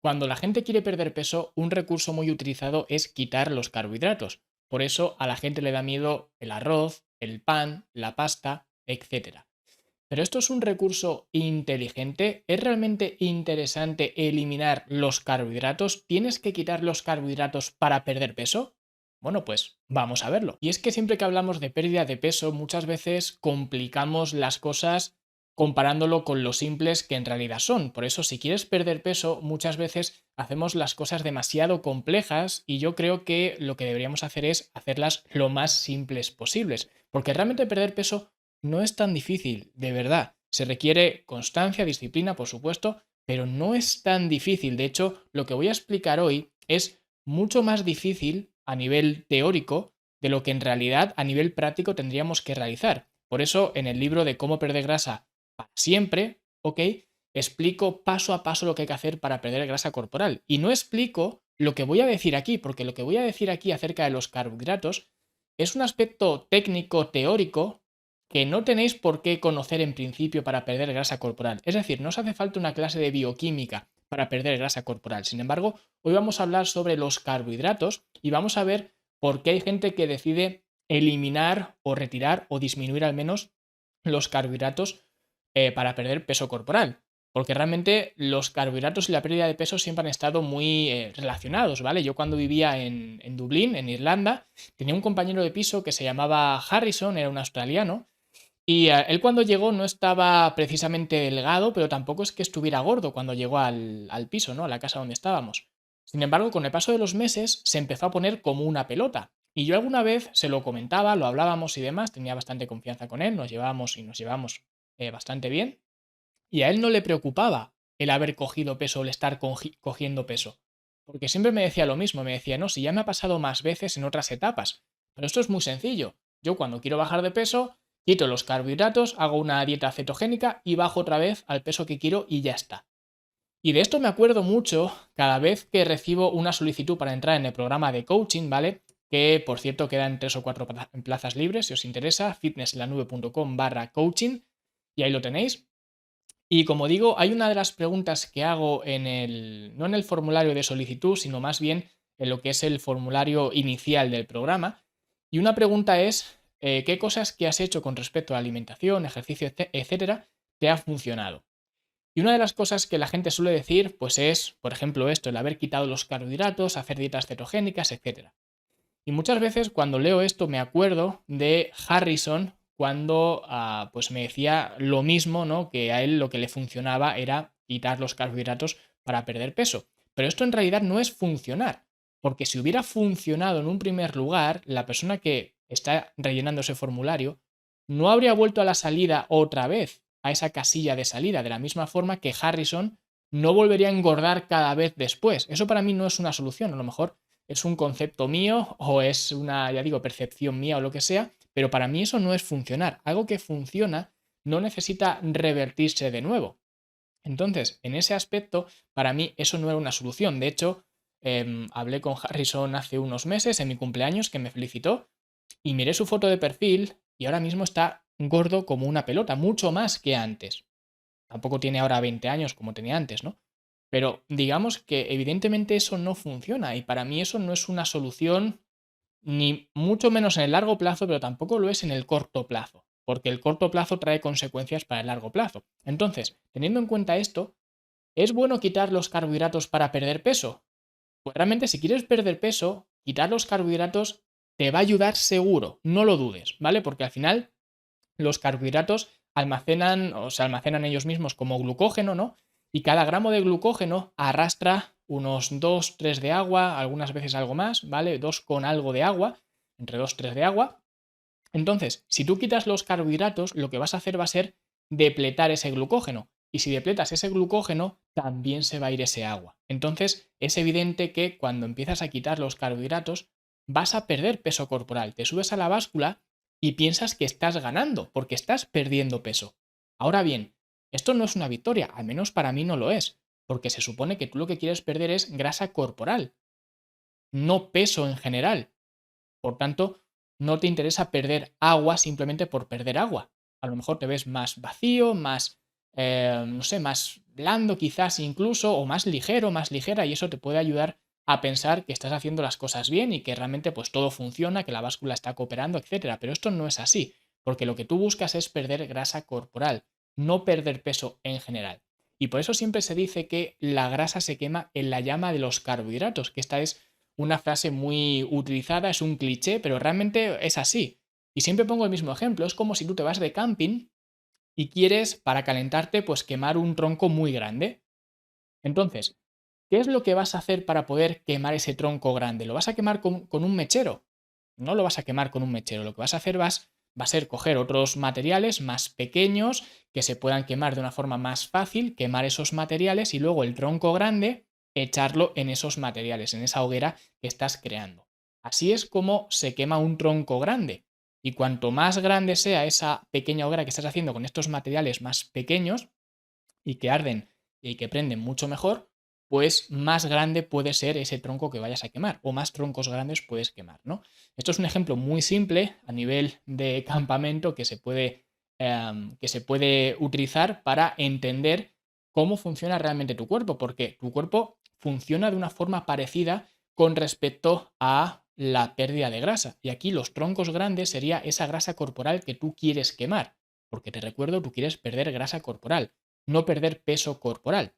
Cuando la gente quiere perder peso, un recurso muy utilizado es quitar los carbohidratos. Por eso a la gente le da miedo el arroz, el pan, la pasta, etcétera. Pero esto es un recurso inteligente. ¿Es realmente interesante eliminar los carbohidratos? ¿Tienes que quitar los carbohidratos para perder peso? Bueno, pues vamos a verlo. Y es que siempre que hablamos de pérdida de peso, muchas veces complicamos las cosas comparándolo con lo simples que en realidad son. Por eso, si quieres perder peso, muchas veces hacemos las cosas demasiado complejas y yo creo que lo que deberíamos hacer es hacerlas lo más simples posibles. Porque realmente perder peso no es tan difícil, de verdad. Se requiere constancia, disciplina, por supuesto, pero no es tan difícil. De hecho, lo que voy a explicar hoy es mucho más difícil a nivel teórico de lo que en realidad a nivel práctico tendríamos que realizar. Por eso, en el libro de Cómo perder grasa para siempre, ¿ok? Explico paso a paso lo que hay que hacer para perder grasa corporal. Y no explico lo que voy a decir aquí, porque lo que voy a decir aquí acerca de los carbohidratos es un aspecto técnico, teórico, que no tenéis por qué conocer en principio para perder grasa corporal. Es decir, no os hace falta una clase de bioquímica para perder grasa corporal. Sin embargo, hoy vamos a hablar sobre los carbohidratos y vamos a ver por qué hay gente que decide eliminar o retirar o disminuir al menos los carbohidratos para perder peso corporal. Porque realmente los carbohidratos y la pérdida de peso siempre han estado muy relacionados, ¿vale? Yo cuando vivía en Dublín, en Irlanda, tenía un compañero de piso que se llamaba Harrison, era un australiano, y él cuando llegó no estaba precisamente delgado, pero tampoco es que estuviera gordo cuando llegó al piso, ¿no? A la casa donde estábamos. Sin embargo, con el paso de los meses se empezó a poner como una pelota. Y yo alguna vez se lo comentaba, lo hablábamos y demás, tenía bastante confianza con él, nos llevábamos y nos llevamos bastante bien. Y a él no le preocupaba el haber cogido peso o el estar cogiendo peso. Porque siempre me decía lo mismo, me decía, no, si ya me ha pasado más veces en otras etapas. Pero esto es muy sencillo. Yo cuando quiero bajar de peso, quito los carbohidratos, hago una dieta cetogénica y bajo otra vez al peso que quiero y ya está. Y de esto me acuerdo mucho cada vez que recibo una solicitud para entrar en el programa de coaching, ¿vale? Que por cierto quedan 3 o 4 plazas libres si os interesa, fitnesslanube.com/coaching y ahí lo tenéis. Y como digo, hay una de las preguntas que hago no en el formulario de solicitud, sino más bien en lo que es el formulario inicial del programa. Y una pregunta es, ¿qué cosas que has hecho con respecto a alimentación, ejercicio, etcétera, te ha funcionado? Y una de las cosas que la gente suele decir, pues es, por ejemplo, esto, el haber quitado los carbohidratos, hacer dietas cetogénicas, etcétera. Y muchas veces cuando leo esto me acuerdo de Harrison cuando pues me decía lo mismo, ¿no? Que a él lo que le funcionaba era quitar los carbohidratos para perder peso. Pero esto en realidad no es funcionar, porque si hubiera funcionado en un primer lugar, la persona que está rellenando ese formulario no habría vuelto a la salida otra vez, a esa casilla de salida, de la misma forma que Harrison no volvería a engordar cada vez después. Eso para mí no es una solución, a lo mejor es un concepto mío o es una, ya digo, percepción mía o lo que sea, pero para mí eso no es funcionar. Algo que funciona no necesita revertirse de nuevo. Entonces, en ese aspecto, para mí eso no era una solución. De hecho, hablé con Harrison hace unos meses en mi cumpleaños que me felicitó y miré su foto de perfil y ahora mismo está gordo como una pelota, mucho más que antes. Tampoco tiene ahora 20 años como tenía antes, ¿no? Pero digamos que evidentemente eso no funciona y para mí eso no es una solución ni mucho menos en el largo plazo, pero tampoco lo es en el corto plazo, porque el corto plazo trae consecuencias para el largo plazo. Entonces, teniendo en cuenta esto, ¿es bueno quitar los carbohidratos para perder peso? Pues realmente si quieres perder peso, quitar los carbohidratos te va a ayudar seguro, no lo dudes, ¿vale? Porque al final los carbohidratos almacenan o se almacenan ellos mismos como glucógeno, ¿no? Y cada gramo de glucógeno arrastra unos 2 3 de agua, algunas veces algo más, ¿vale? 2 con algo de agua, entre 2 3 de agua. Entonces, si tú quitas los carbohidratos, lo que vas a hacer va a ser depletar ese glucógeno. Y si depletas ese glucógeno, también se va a ir ese agua. Entonces, es evidente que cuando empiezas a quitar los carbohidratos, vas a perder peso corporal. Te subes a la báscula y piensas que estás ganando, porque estás perdiendo peso. Ahora bien, esto no es una victoria, al menos para mí no lo es, porque se supone que tú lo que quieres perder es grasa corporal, no peso en general. Por tanto, no te interesa perder agua simplemente por perder agua. A lo mejor te ves más vacío, más no sé, más blando quizás incluso, o más ligero, más ligera, y eso te puede ayudar a pensar que estás haciendo las cosas bien y que realmente pues todo funciona, que la báscula está cooperando, etcétera. Pero esto no es así, porque lo que tú buscas es perder grasa corporal, no perder peso en general. Y por eso siempre se dice que la grasa se quema en la llama de los carbohidratos, que esta es una frase muy utilizada, es un cliché, pero realmente es así. Y siempre pongo el mismo ejemplo, es como si tú te vas de camping y quieres, para calentarte, pues quemar un tronco muy grande. Entonces, ¿qué es lo que vas a hacer para poder quemar ese tronco grande? ¿Lo vas a quemar con un mechero? No lo vas a quemar con un mechero. Lo que vas a hacer va a ser coger otros materiales más pequeños que se puedan quemar de una forma más fácil, quemar esos materiales y luego el tronco grande echarlo en esos materiales, en esa hoguera que estás creando. Así es como se quema un tronco grande. Y cuanto más grande sea esa pequeña hoguera que estás haciendo con estos materiales más pequeños y que arden y que prenden mucho mejor, pues más grande puede ser ese tronco que vayas a quemar o más troncos grandes puedes quemar, ¿no? Esto es un ejemplo muy simple a nivel de campamento que se puede utilizar para entender cómo funciona realmente tu cuerpo, porque tu cuerpo funciona de una forma parecida con respecto a la pérdida de grasa. Y aquí los troncos grandes sería esa grasa corporal que tú quieres quemar, porque te recuerdo, tú quieres perder grasa corporal, no perder peso corporal.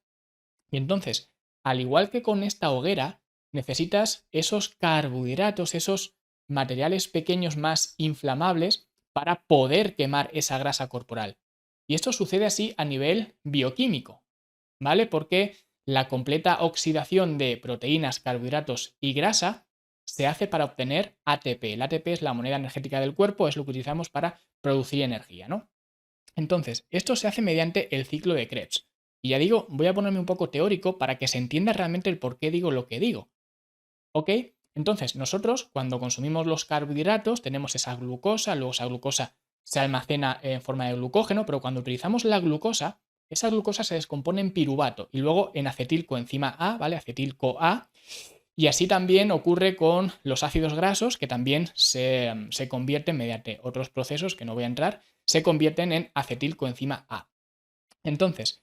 Y entonces, al igual que con esta hoguera, necesitas esos carbohidratos, esos materiales pequeños más inflamables para poder quemar esa grasa corporal. Y esto sucede así a nivel bioquímico, ¿vale? Porque la completa oxidación de proteínas, carbohidratos y grasa se hace para obtener ATP. El ATP es la moneda energética del cuerpo, es lo que utilizamos para producir energía, ¿no? Entonces, esto se hace mediante el ciclo de Krebs. Y ya digo, voy a ponerme un poco teórico para que se entienda realmente el por qué digo lo que digo. ¿Ok? Entonces, nosotros cuando consumimos los carbohidratos tenemos esa glucosa, luego esa glucosa se almacena en forma de glucógeno, pero cuando utilizamos la glucosa, esa glucosa se descompone en piruvato y luego en acetilcoenzima A, ¿vale? Acetil-CoA. Y así también ocurre con los ácidos grasos, que también se convierten mediante otros procesos que no voy a entrar, se convierten en acetilcoenzima A. Entonces,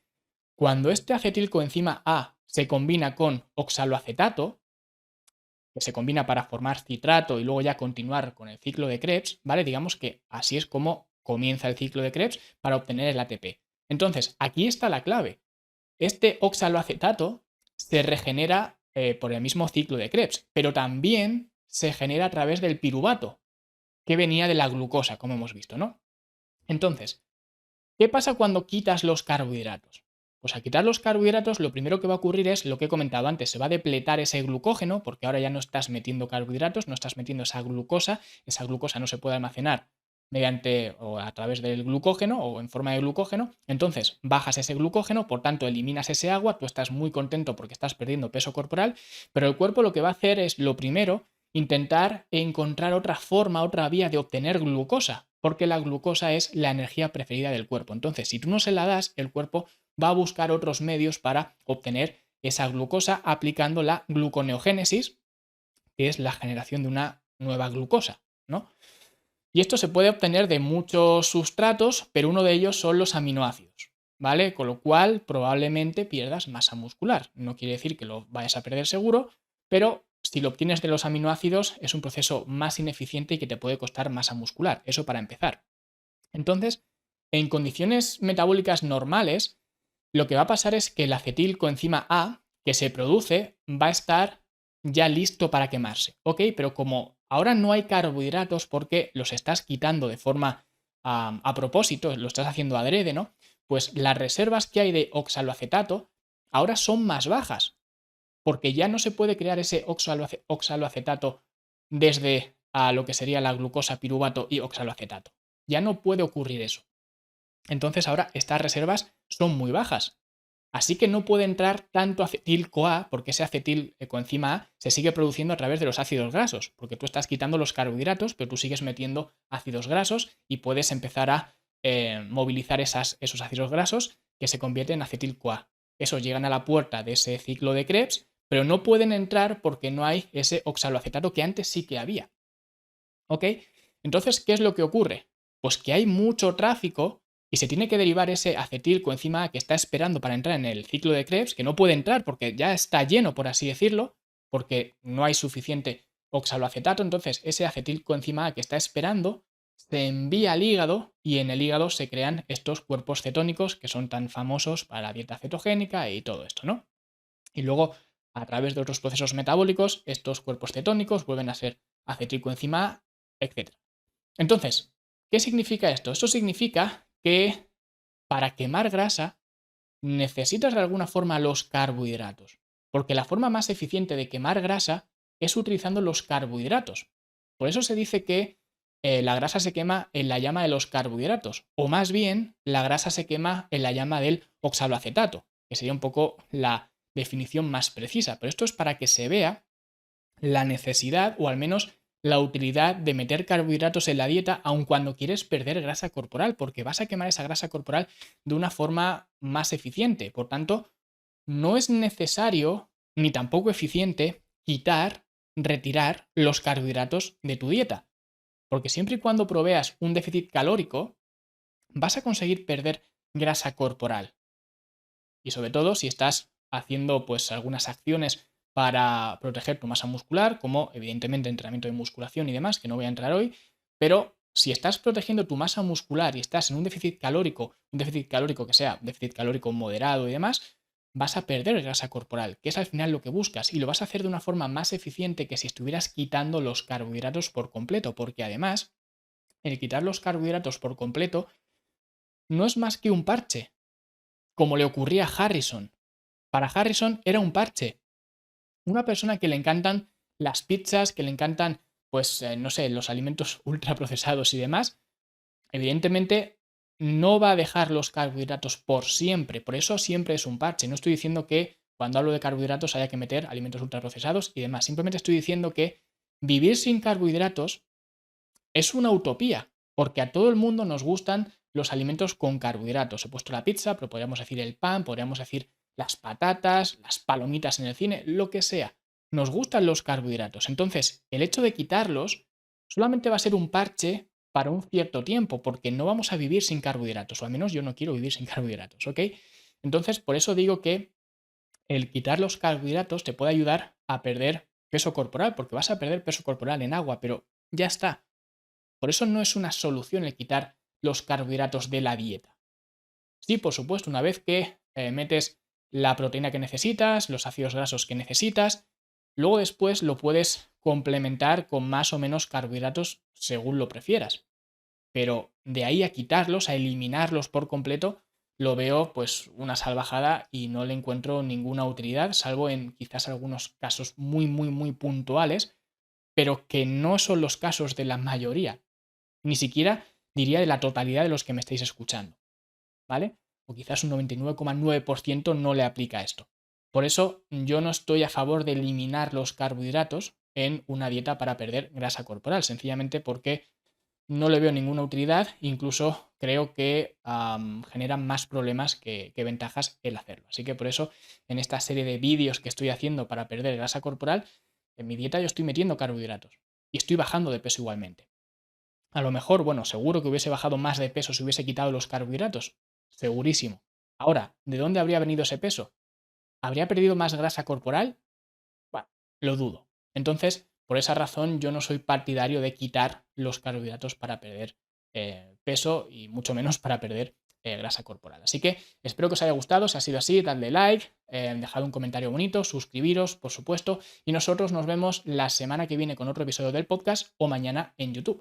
cuando este acetilcoenzima A se combina con oxaloacetato, que se combina para formar citrato y luego ya continuar con el ciclo de Krebs, ¿vale? Digamos que así es como comienza el ciclo de Krebs para obtener el ATP. Entonces, aquí está la clave. Este oxaloacetato se regenera por el mismo ciclo de Krebs, pero también se genera a través del piruvato, que venía de la glucosa, como hemos visto, ¿no? Entonces, ¿qué pasa cuando quitas los carbohidratos? Pues al quitar los carbohidratos, lo primero que va a ocurrir es lo que he comentado antes, se va a depletar ese glucógeno, porque ahora ya no estás metiendo carbohidratos, no estás metiendo esa glucosa no se puede almacenar mediante o a través del glucógeno o en forma de glucógeno, entonces bajas ese glucógeno, por tanto eliminas ese agua, tú estás muy contento porque estás perdiendo peso corporal, pero el cuerpo lo que va a hacer es lo primero intentar encontrar otra forma, otra vía de obtener glucosa, porque la glucosa es la energía preferida del cuerpo. Entonces, si tú no se la das, el cuerpo va a buscar otros medios para obtener esa glucosa aplicando la gluconeogénesis, que es la generación de una nueva glucosa, ¿no? Y esto se puede obtener de muchos sustratos, pero uno de ellos son los aminoácidos, ¿vale? Con lo cual probablemente pierdas masa muscular. No quiere decir que lo vayas a perder seguro, pero si lo obtienes de los aminoácidos es un proceso más ineficiente y que te puede costar masa muscular. Eso para empezar. Entonces, en condiciones metabólicas normales, lo que va a pasar es que el acetilcoenzima A que se produce va a estar ya listo para quemarse, ¿ok? Pero como ahora no hay carbohidratos porque los estás quitando de forma a propósito, lo estás haciendo adrede, ¿no? Pues las reservas que hay de oxaloacetato ahora son más bajas, porque ya no se puede crear ese oxaloacetato desde a lo que sería la glucosa piruvato y oxaloacetato. Ya no puede ocurrir eso. Entonces ahora estas reservas son muy bajas. Así que no puede entrar tanto acetil-CoA porque ese acetil-coenzima A se sigue produciendo a través de los ácidos grasos, porque tú estás quitando los carbohidratos, pero tú sigues metiendo ácidos grasos y puedes empezar a movilizar esos ácidos grasos que se convierten en acetil-CoA. Esos llegan a la puerta de ese ciclo de Krebs, pero no pueden entrar porque no hay ese oxaloacetato que antes sí que había. ¿Ok? Entonces, ¿qué es lo que ocurre? Pues que hay mucho tráfico Y se tiene que derivar ese acetilcoenzima A que está esperando para entrar en el ciclo de Krebs, que no puede entrar porque ya está lleno, por así decirlo, porque no hay suficiente oxaloacetato. Entonces, ese acetilcoenzima A que está esperando se envía al hígado y en el hígado se crean estos cuerpos cetónicos que son tan famosos para la dieta cetogénica y todo esto, ¿no? Y luego, a través de otros procesos metabólicos, estos cuerpos cetónicos vuelven a ser acetilcoenzima A, etc. Entonces, ¿qué significa esto? Esto significa que para quemar grasa necesitas de alguna forma los carbohidratos, porque la forma más eficiente de quemar grasa es utilizando los carbohidratos. Por eso se dice que la grasa se quema en la llama de los carbohidratos, o más bien la grasa se quema en la llama del oxaloacetato, que sería un poco la definición más precisa, pero esto es para que se vea la necesidad o al menos la utilidad de meter carbohidratos en la dieta aun cuando quieres perder grasa corporal, porque vas a quemar esa grasa corporal de una forma más eficiente. Por tanto, no es necesario ni tampoco eficiente retirar los carbohidratos de tu dieta, porque siempre y cuando proveas un déficit calórico, vas a conseguir perder grasa corporal. Y sobre todo si estás haciendo pues algunas acciones para proteger tu masa muscular, como evidentemente entrenamiento de musculación y demás, que no voy a entrar hoy, pero si estás protegiendo tu masa muscular y estás en un déficit calórico que sea déficit calórico moderado y demás, vas a perder grasa corporal, que es al final lo que buscas, y lo vas a hacer de una forma más eficiente que si estuvieras quitando los carbohidratos por completo, porque además el quitar los carbohidratos por completo no es más que un parche, como le ocurría a Harrison. Para Harrison era un parche. Una persona que le encantan las pizzas, que le encantan, pues, no sé, los alimentos ultraprocesados y demás, evidentemente no va a dejar los carbohidratos por siempre. Por eso siempre es un parche. No estoy diciendo que cuando hablo de carbohidratos haya que meter alimentos ultraprocesados y demás. Simplemente estoy diciendo que vivir sin carbohidratos es una utopía, porque a todo el mundo nos gustan los alimentos con carbohidratos. He puesto la pizza, pero podríamos decir el pan, podríamos decir las patatas, las palomitas en el cine, lo que sea. Nos gustan los carbohidratos. Entonces, el hecho de quitarlos solamente va a ser un parche para un cierto tiempo, porque no vamos a vivir sin carbohidratos, o al menos yo no quiero vivir sin carbohidratos, ¿ok? Entonces, por eso digo que el quitar los carbohidratos te puede ayudar a perder peso corporal, porque vas a perder peso corporal en agua, pero ya está. Por eso no es una solución el quitar los carbohidratos de la dieta. Sí, por supuesto, una vez que metes la proteína que necesitas, los ácidos grasos que necesitas, luego después lo puedes complementar con más o menos carbohidratos según lo prefieras. Pero de ahí a quitarlos, a eliminarlos por completo, lo veo pues una salvajada y no le encuentro ninguna utilidad, salvo en quizás algunos casos muy, muy, muy puntuales, pero que no son los casos de la mayoría. Ni siquiera diría de la totalidad de los que me estáis escuchando, ¿vale? O quizás un 99,9% no le aplica esto. Por eso yo no estoy a favor de eliminar los carbohidratos en una dieta para perder grasa corporal, sencillamente porque no le veo ninguna utilidad, incluso creo que generan más problemas que ventajas el hacerlo. Así que por eso en esta serie de vídeos que estoy haciendo para perder grasa corporal, en mi dieta yo estoy metiendo carbohidratos y estoy bajando de peso igualmente. A lo mejor, bueno, seguro que hubiese bajado más de peso si hubiese quitado los carbohidratos. Segurísimo. Ahora, ¿de dónde habría venido ese peso? ¿Habría perdido más grasa corporal? Bueno, lo dudo. Entonces, por esa razón, yo no soy partidario de quitar los carbohidratos para perder peso y mucho menos para perder grasa corporal. Así que espero que os haya gustado. Si ha sido así, dadle like, dejad un comentario bonito, suscribiros, por supuesto, y nosotros nos vemos la semana que viene con otro episodio del podcast o mañana en YouTube.